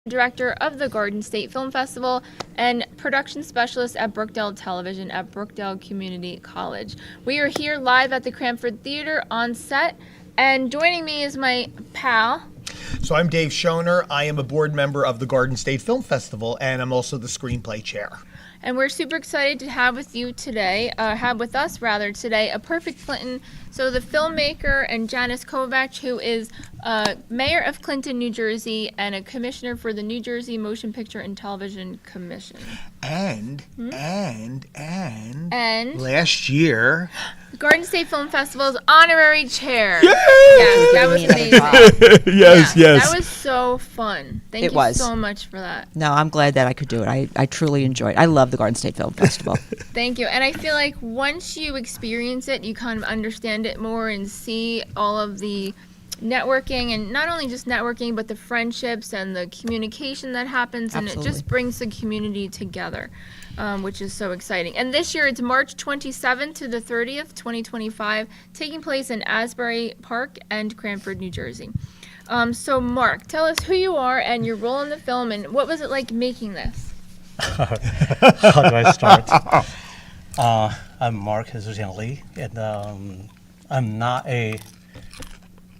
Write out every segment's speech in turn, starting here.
director of the Garden State Film Festival and production specialist at Brookdale Television at Brookdale Community College. We are here live at the Cranford Theater on set, and joining me is my pal. So I'm Dave Schoner. I am a board member of the Garden State Film Festival, and I'm also the screenplay chair. And we're super excited to have with us today, a perfect Clinton. So the filmmaker and Janice Kovach, who is mayor of Clinton, New Jersey, and a commissioner for the New Jersey Motion Picture and Television Commission. And last year, the Garden State Film Festival's honorary chair. Yay! Yes, that was amazing. yes. That was so fun. Thank you so much for that. No, I'm glad that I could do it. I truly enjoyed it. I love the Garden State Film Festival. Thank you. And I feel like once you experience it, you kind of understand it more and see all of the networking, and not only just networking, but the friendships and the communication that happens. Absolutely. And it just brings the community together, which is so exciting. And this year it's March 27th to the 30th, 2025, taking place in Asbury Park and Cranford, New Jersey. So Mark, tell us who you are and your role in the film, and what was it like making this? How do I start? I'm Mark Zhutianli, and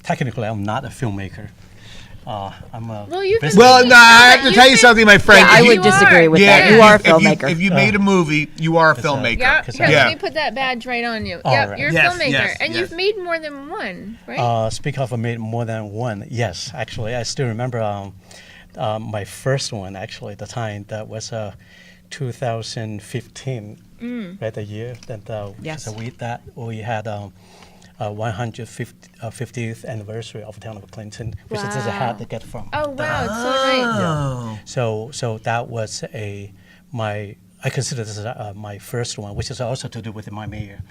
technically I'm not a filmmaker. I'm a I have to tell you something, my friend. Yeah, I would disagree with that. You are a filmmaker. If you made a movie, you are a filmmaker. Let me put that badge right on you. Yep, right. you're a filmmaker, and you've made more than one, right? Speaking of made more than one, yes, actually, I still remember my first one, actually, the time that was 2015, right, the year that we had 150th anniversary of the town of Clinton, which is a hat to get from. Oh wow, it's so right. Yeah. So that was I consider this my first one, which is also to do with my mayor,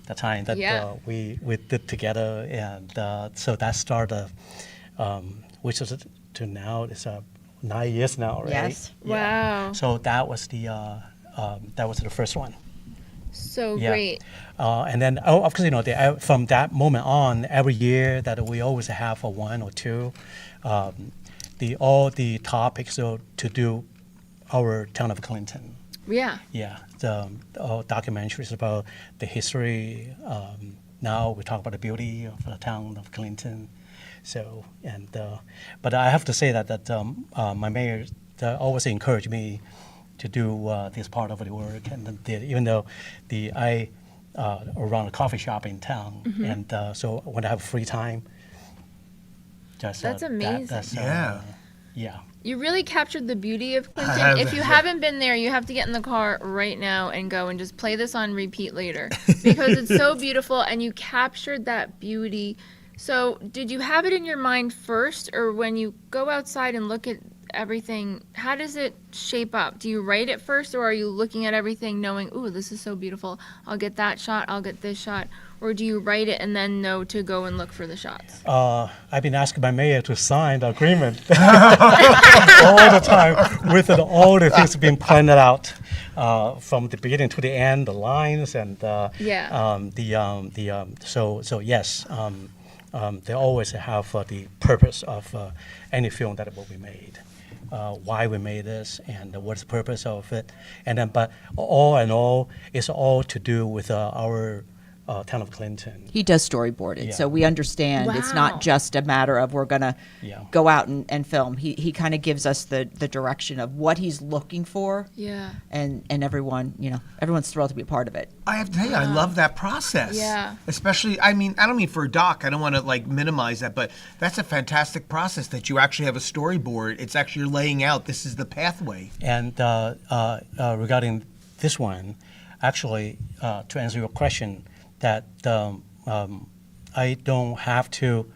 the time that we did together, and so that started, which is to now is 9 years now, right? Yes. Yeah. Wow. So that was the first one. So great. And then, of course, from that moment on, every year that we always have one or two, all the topics to do our town of Clinton. Yeah. Yeah, all documentaries about the history. Now we talk about the beauty of the town of Clinton. So, but I have to say that my mayor always encouraged me to do this part of the work, and even though I run a coffee shop in town, and so when I have free time, that's amazing. Yeah. You really captured the beauty of Clinton. If you haven't been there, you have to get in the car right now and go and just play this on repeat later, because it's so beautiful, and you captured that beauty. So did you have it in your mind first, or when you go outside and look at everything, how does it shape up? Do you write it first, or are you looking at everything knowing, ooh, this is so beautiful, I'll get that shot, I'll get this shot? Or do you write it and then know to go and look for the shots? I've been asking my mayor to sign the agreement all the time, with all the things being planned out from the beginning to the end, the lines, and so yes, they always have the purpose of any film that will be made. Why we made this, and what's the purpose of it, and then, but all in all, it's all to do with our town of Clinton. He does storyboard it, so we understand it's not just a matter of we're going to go out and film. He kind of gives us the direction of what he's looking for. Yeah. And everyone's thrilled to be a part of it. I have to tell you, I love that process. Yeah. Especially, I don't mean for a doc, I don't want to minimize that, but that's a fantastic process that you actually have a storyboard. It's actually you're laying out, this is the pathway. And regarding this one, actually, to answer your question, that I don't have to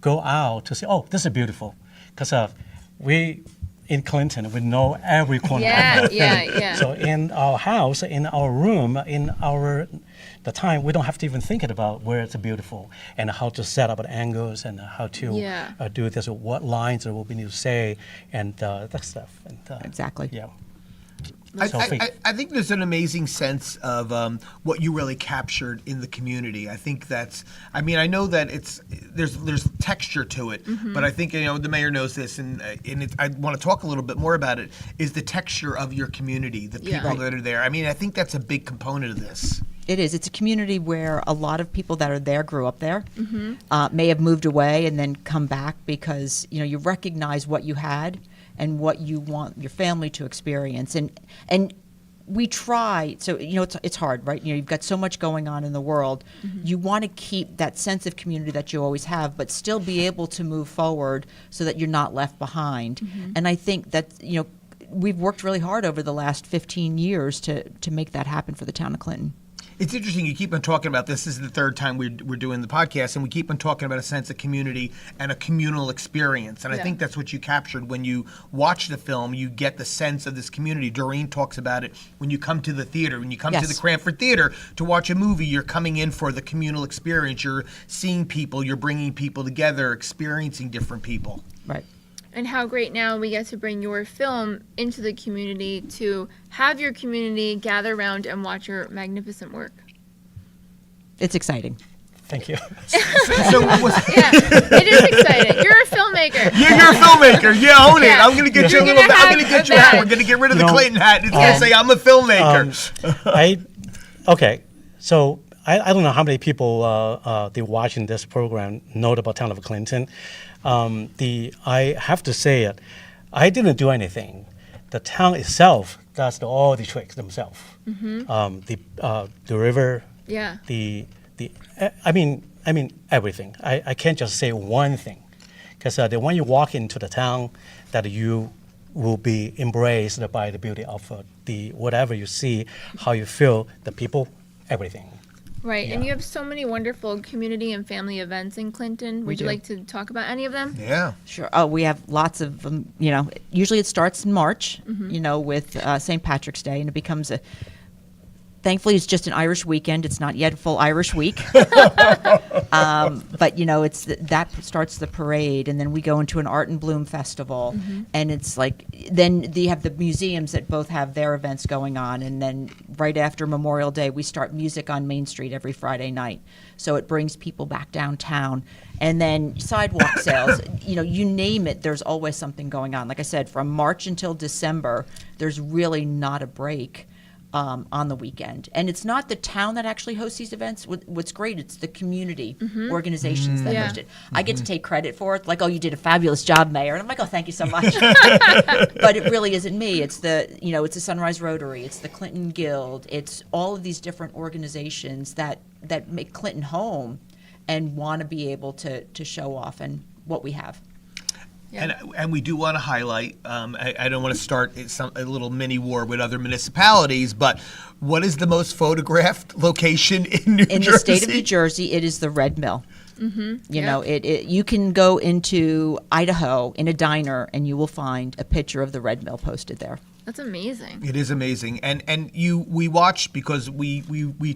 go out to say, oh, this is beautiful, because we in Clinton, we know every corner. Yeah. So in our house, in our room, the time, we don't have to even think about where it's beautiful and how to set up the angles and how to do this, what lines we need to say, and that stuff. And, exactly. Yeah. I think there's an amazing sense of what you really captured in the community. I think that's. I mean, I know that there's texture to it, but I think the mayor knows this, and I want to talk a little bit more about it. Is the texture of your community, the people that are there? I mean, I think that's a big component of this. It is. It's a community where a lot of people that are there grew up there, may have moved away and then come back because you recognize what you had and what you want your family to experience, and we try. So it's hard, right? You've got so much going on in the world. You want to keep that sense of community that you always have, but still be able to move forward so that you're not left behind. And I think that we've worked really hard over the last 15 years to make that happen for the town of Clinton. It's interesting. You keep on talking about this. This is the third time we're doing the podcast, and we keep on talking about a sense of community and a communal experience. And I think that's what you captured when you watch the film. You get the sense of this community. Doreen talks about it when you come to the theater. When you come to the Cranford Theater to watch a movie, you're coming in for the communal experience. You're seeing people. You're bringing people together, experiencing different people. Right. And how great now we get to bring your film into the community to have your community gather around and watch your magnificent work. It's exciting. Thank you. It is exciting. You're a filmmaker. You're a filmmaker. Yeah, own it. I'm going to get you a little bit. I'm going to get you a hat. badge. We're going to get rid of the Clinton hat. It's going to say, I'm a filmmaker. So I don't know how many people they watching this program know about town of Clinton. I have to say it. I didn't do anything. The town itself does all the tricks themselves. The river. Yeah. I mean everything. I can't just say one thing, because when you walk into the town, that you will be embraced by the beauty of the whatever you see, how you feel, the people, everything. Right, and you have so many wonderful community and family events in Clinton. Would you like to talk about any of them? Yeah. Sure. Oh, we have lots of them. Usually it starts in March, with St. Patrick's Day, and it becomes thankfully, it's just an Irish weekend. It's not yet a full Irish week. But, it's that starts the parade, and then we go into an Art and Bloom festival. And it's like, then you have the museums that both have their events going on. And then right after Memorial Day, we start music on Main Street every Friday night. So it brings people back downtown. And then sidewalk sales, you name it, there's always something going on. Like I said, from March until December, there's really not a break. On the weekend. And it's not the town that actually hosts these events. What's great, it's the community organizations that host it. I get to take credit for it, like, oh, you did a fabulous job, Mayor. And I'm like, oh, thank you so much. But it really isn't me. It's it's the Sunrise Rotary, it's the Clinton Guild, it's all of these different organizations that make Clinton home and want to be able to show off and what we have. Yeah. And we do want to highlight, I don't want to start a little mini war with other municipalities, but what is the most photographed location in New Jersey? In the state of New Jersey, it is the Red Mill. You can go into Idaho in a diner and you will find a picture of the Red Mill posted there. That's amazing. It is amazing, and we watched because we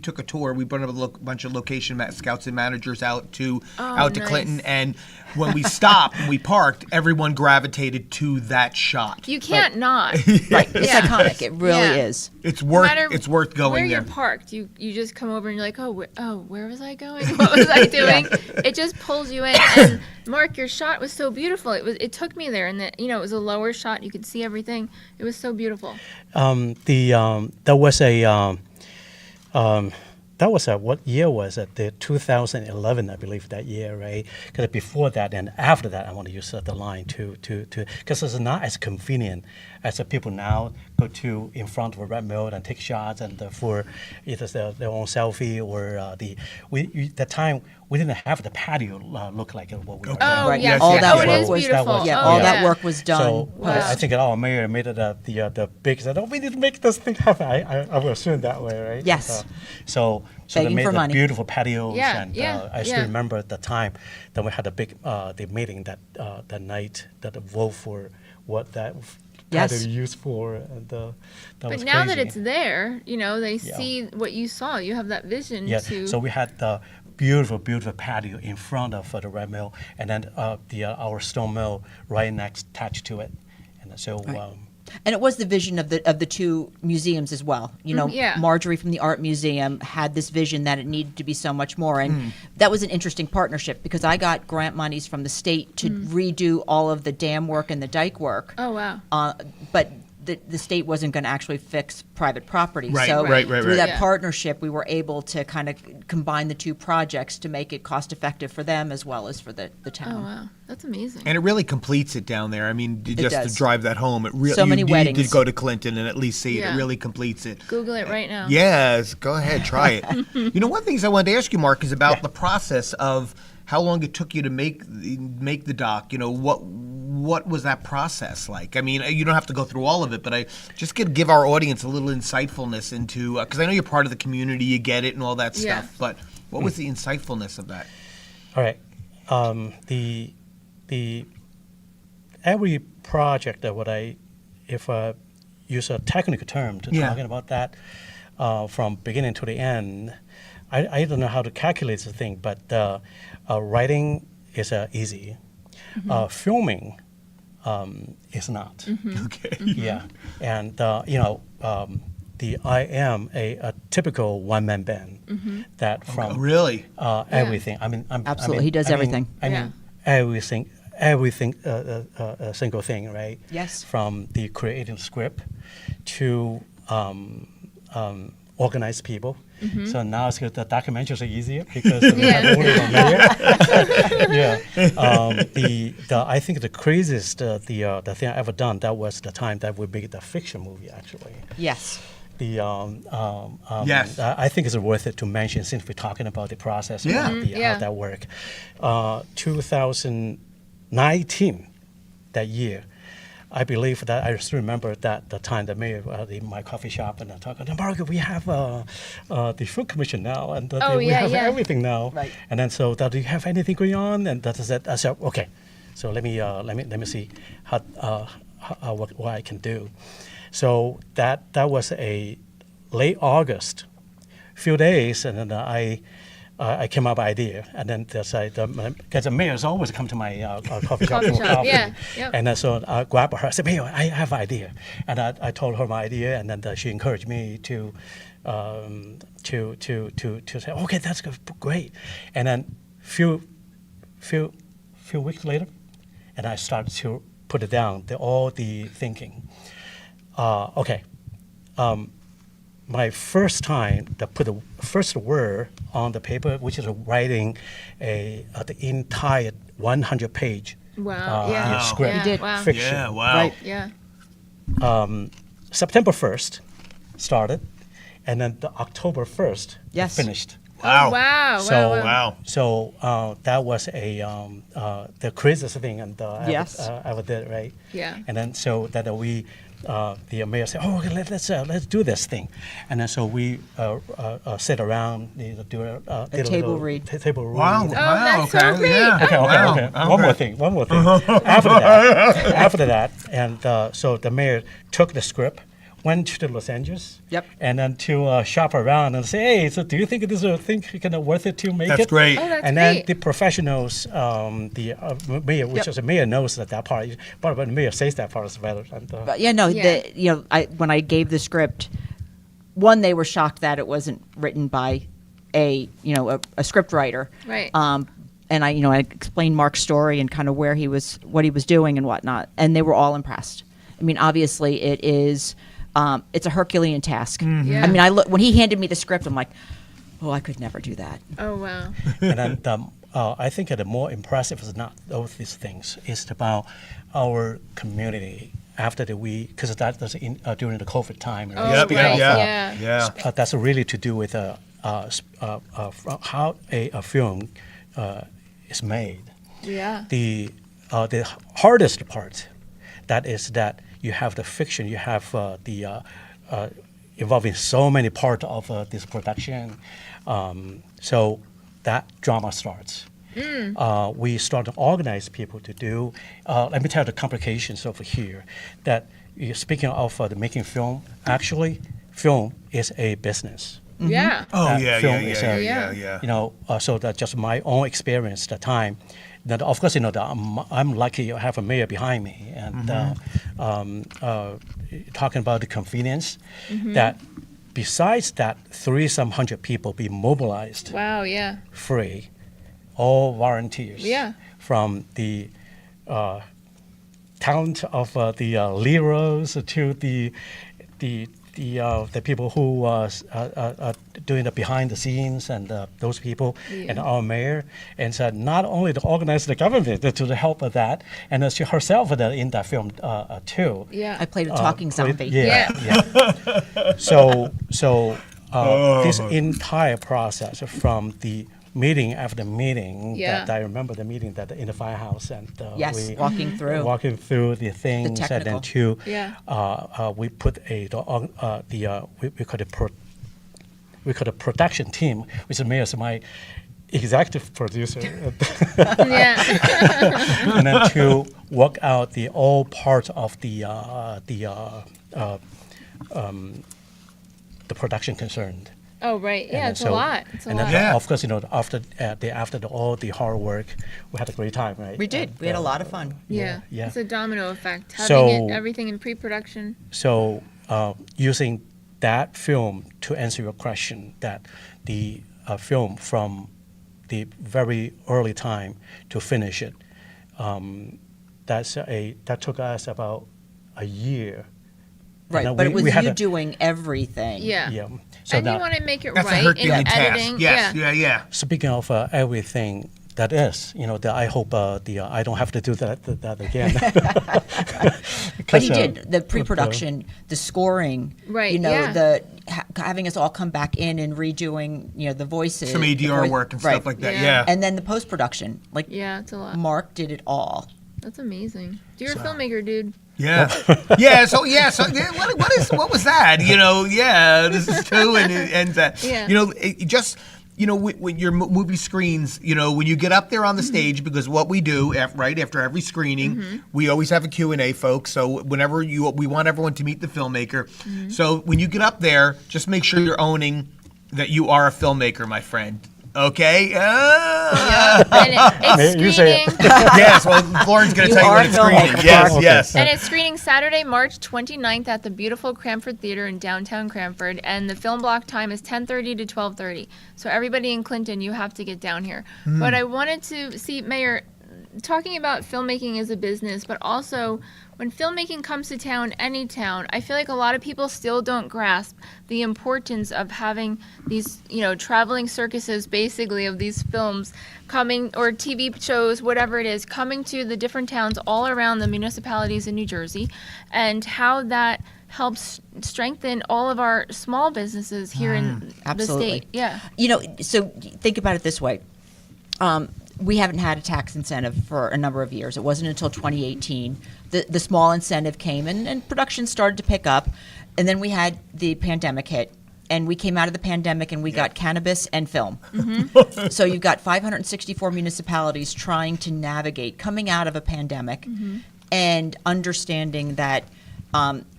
took a tour. We brought a bunch of location scouts and managers out to nice. Clinton, and when we stopped and we parked, everyone gravitated to that shot. You can't not. Right, it's iconic. It really is. It's worth going where there. You're parked, you just come over and you're like, where was I going? What was I doing? It just pulls you in. And Mark, your shot was so beautiful. It took me there, and it was a lower shot. You could see everything. It was so beautiful. That was what year was it? The 2011, I believe, that year, right? Because before that and after that, I want to use the line to because it's not as convenient as the people now go to in front of a Red Mill and take shots and for either their own selfie or the time we didn't have the patio look like what we were doing. Right. Yes, All yes, that yes. work It is was beautiful. all that work was done. So I think our mayor made it the big said, we need to make this thing happen. I would assume that way, right? Yes. So they Begging made for the money. beautiful patios, Yeah, and I still remember at the time that we had a big the meeting that night that vote for what that patio used for, and that But was now crazy. that it's there, they see what you saw. You have that vision to. So we had the beautiful patio in front of the Red Mill, and then our stone mill right next attached to it, and so. And it was the vision of the two museums as well. You know, yeah. Marjorie from the Art Museum had this vision that it needed to be so much more, and that was an interesting partnership because I got grant monies from the state to redo all of the dam work and the dike work. Oh, wow. But the state wasn't going to actually fix private property. Right, So right. through that Yeah. partnership, we were able to kind of combine the two projects to make it cost effective for them as well as for the town. Oh, wow. That's amazing. And it really completes it down there. I mean, just to does. drive that home, it really So many you need weddings. to go to Clinton and at least see it. Yeah. It really completes it. Google it right now. Yes, go ahead, try it. You know, one of the things I wanted to ask you, Mark, is about the process of how long it took you to make the doc. You know, what was that process like? I mean, you don't have to go through all of it, but I just could give our audience a little insightfulness into because I know you're part of the community, you get it, and all that Yeah. stuff. But what was the insightfulness of that? All right. The every project that if I use a technical term to Yeah. talking about that from beginning to the end, I don't know how to calculate the thing, but writing is easy. Filming is not. Okay. Yeah, and I am a typical one-man band that from Really? everything. I mean, Absolutely, he does everything. I mean, everything, a single thing, right? Yes. From the creating script to organize people. So now the documentaries are easier because we have only one mayor. Yeah. I think the craziest the thing I ever done that was the time that we made the fiction movie actually. Yes. Yes. I think it's worth it to mention since we're talking about the process Yeah. of how that work. 2019, that year, I believe that I still remember that the time the mayor in my coffee shop and I talking, Mark, we have the film commission now and we have everything now. Right. And then do you have anything going on? And that is it. I said, okay, so let me see what I can do. So that was a late August, few days, and then I came up with an idea, and then because the mayors always come to my coffee shop for coffee, yeah, yep. and then so I grabbed her. I said, "Mayor, I have an idea," and I told her my idea, and then she encouraged me to say, "Okay, that's great," and then few weeks later, and I started to put it down, all the thinking. Okay. My first time to put the first word on the paper, which is writing the entire 100-page Wow. script, You did. Wow. fiction. Yeah, wow. Right. Yeah. September 1st started, and then the October 1st Yes. finished. Wow. Wow. So, Wow. So that was the craziest thing and Yes. ever did, right? Yeah. And then so that the mayor said, "Oh, okay, let's do this thing," and then so we sit around, do a table read. Table read. Wow. Oh, wow. that's so Okay. great. Yeah. Okay. Wow. One more thing. After that, and so the mayor took the script, went to Los Angeles. Yep. And then to shop around and say, "Hey, so do you think this is a thing kind of worth it to make That's it?" great. Oh, that's And then great. the professionals, the mayor, which is the mayor knows that part, but the mayor says that part is better. And, But yeah, no, Yeah. when I gave the script, one, they were shocked that it wasn't written by a script writer. Right. And I explained Mark's story and kind of what he was doing and whatnot, and they were all impressed. I mean, obviously, it is. It's a Herculean task. Yeah. I mean, when he handed me the script, I'm like, oh, I could never do that. Oh, wow. and then I think the more impressive is not those these things. It's about our community after because that was during the COVID time. Oh, Yep, right. yeah. Yeah. That's really to do with how a film is made. Yeah. The hardest part, that is that you have the fiction, you have involving so many parts of this production. So that drama starts. We start to organize people to do. Let me tell you the complications over here. That speaking of the making film, actually, film is a business. Yeah. Oh that yeah, film yeah, is, yeah, Yeah. yeah, yeah. you know, so that just my own experience at the time. That of course, you know, that I'm lucky I have a mayor behind me, and talking about the convenience, that besides that, 300 people be mobilized Wow. Yeah. free, all volunteers. Yeah. From the town of the Leros to the people who are doing the behind the scenes, and those people, and Yeah. our mayor, and so not only to organize the government to the help of that, and she herself in that film too. Yeah. I played a talking zombie. Yeah, Yeah. yeah. So this entire process from the meeting after meeting, Yeah. that I remember the meeting that in the firehouse, and Yes, we walking through. walking through the things, and technical. then to Yeah. we put we called a production team, which is me as my executive producer, Yeah. and then to work out the all part of the production concerned. Oh, right. Yeah, And it's so- a lot. It's a and lot. then, Yeah. of course, you know, after all the hard work, we had a great time, right? We did. And, We had a lot of fun. Yeah. yeah. It's a domino effect. Having So- everything in pre-production. So using that film to answer your question, that the film from the very early time to finish it, that took us about a year. Right, And but it was we had you a- doing everything. Yeah. Yeah. So And you now, want to make it That's a right in Herculean task. editing. Yes, Yeah. yeah. speaking of everything that is, you know, that I hope I don't have to do that again. But you did the pre-production, the scoring, Right, You know, yeah. having us all come back in and redoing, you know, the voices, Some the ADR voice- work and right. stuff like that. Yeah. Yeah. and then the post-production. Like Yeah, it's a lot. Mark did it all. That's amazing. You're a filmmaker, dude. Yeah, So what was that? You know, this is too, and Yeah. you know, it just. You know, when your movie screens, you know, when you get up there on the stage, because what we do, right after every screening, we always have a Q&A, folks. So whenever we want everyone to meet the filmmaker. So when you get up there, just make sure you're owning that you are a filmmaker, my friend. Okay? Yeah. And it's You say screening. it. Yes, well, Lauren's going to You tell you are when a it's screening. filmmaker, Yes, Mark. yes. And it's screening Saturday, March 29th at the beautiful Cranford Theater in downtown Cranford. And the film block time is 10:30 to 12:30. So everybody in Clinton, you have to get down here. But I wanted to see, Mayor, talking about filmmaking as a business, but also when filmmaking comes to town, any town, I feel like a lot of people still don't grasp the importance of having these, you know, traveling circuses basically of these films coming, or TV shows, whatever it is, coming to the different towns all around the municipalities in New Jersey, and how that helps strengthen all of our small businesses here in the Absolutely. state. Yeah. You know, so think about it this way. We haven't had a tax incentive for a number of years. It wasn't until 2018 the small incentive came, and production started to pick up. And then we had the pandemic hit, and we came out of the pandemic and we got cannabis and film. So you've got 564 municipalities trying to navigate coming out of a pandemic and understanding that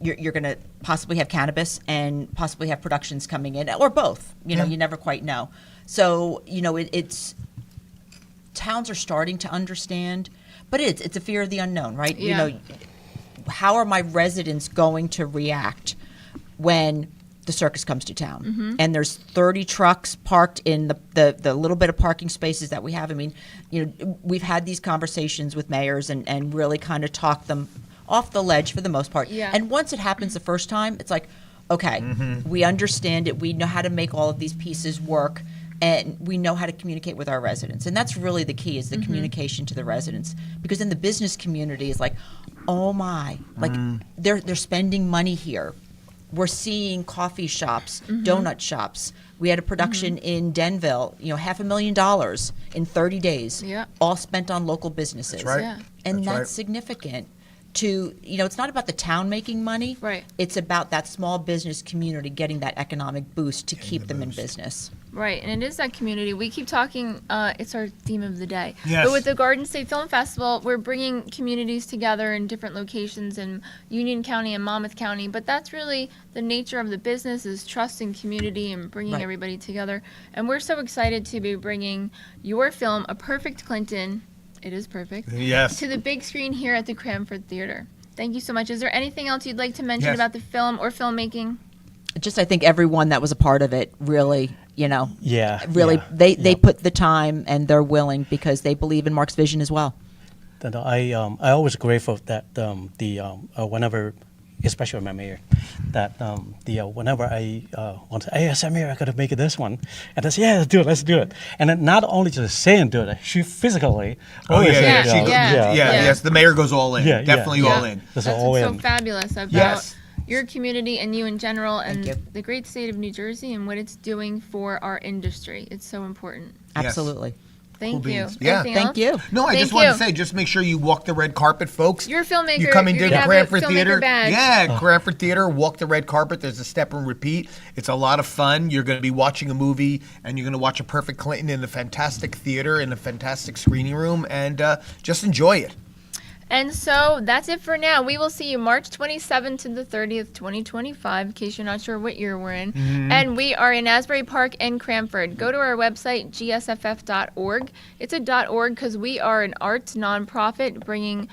you're going to possibly have cannabis and possibly have productions coming in, or both. You know, you never quite know. So, you know, it's towns are starting to understand, but it's a fear of the unknown, right? Yeah. You know, how are my residents going to react when the circus comes to town and there's 30 trucks parked in the little bit of parking spaces that we have? I mean, you know, we've had these conversations with mayors and really kind of talked them off the ledge for the most part. Yeah. And once it happens the first time, it's like, okay, we understand it. We know how to make all of these pieces work, and we know how to communicate with our residents. And that's really the key, is the communication to the residents. Because then the business community is like, oh my, like they're spending money here. We're seeing coffee shops, donut shops. We had a production in Denville, you know, $500,000 in 30 days, Yeah. all spent on local businesses. That's right. Yeah. And That's that's right. significant to, you know, it's not about the town making money. Right. It's about that small business community getting that economic boost to keep them in business. Right, and it is that community. We keep talking, it's our theme of the day. Yes. But with the Garden State Film Festival, we're bringing communities together in different locations in Union County and Monmouth County. But that's really the nature of the business, is trust and community and bringing Right. everybody together. And we're so excited to be bringing your film, A Perfect Clinton, it is perfect, Yes. to the big screen here at the Cranford Theater. Thank you so much. Is there anything else you'd like to mention Yes. about the film or filmmaking? Just I think everyone that was a part of it really, really Yeah. they put the time and they're willing because they believe in Mark's vision as well. And I always grateful that whenever, especially my mayor, that whenever I want to, hey, Samir, I got to make this one, and I say, yeah, let's do it. And then not only just say and do it, she physically. Oh always yeah, say, yeah. Yes, the mayor goes all in. Yeah, yeah. Definitely all in. That's That's all what's so in. fabulous about Yes. your community and you in general and you. the great state of New Jersey and what it's doing for our industry. It's so important. Yes. Absolutely. Thank Cool you. beans. Yeah. Anything Thank else? you. No, I Thank just wanted you. to say, just make sure you walk the red carpet, folks. You're a filmmaker. You come and You're do the gonna have a Cranford filmmaker Theater. badge. Yeah, Cranford Theater, walk the red carpet. There's a step and repeat. It's a lot of fun. You're going to be watching a movie, and you're going to watch A Perfect Clinton in a fantastic theater, in a fantastic screening room, and just enjoy it. And so that's it for now. We will see you March 27th to the 30th, 2025, in case you're not sure what year we're in. And we are in Asbury Park and Cranford. Go to our website, gsff.org. It's a .org because we are an arts nonprofit bringing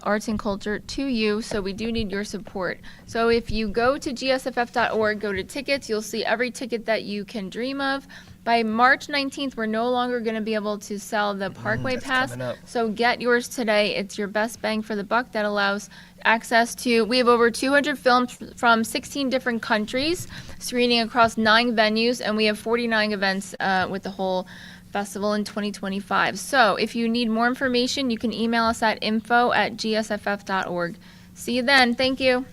arts and culture to you, so we do need your support. So if you go to gsff.org, go to tickets, you'll see every ticket that you can dream of. By March 19th, we're no longer going to be able to sell the Parkway that's Pass, coming up. so get yours today. It's your best bang for the buck. That allows access to, we have over 200 films from 16 different countries, screening across 9 venues, and we have 49 events with the whole festival in 2025. So if you need more information, you can email us at info@gsff.org. See you then. Thank you.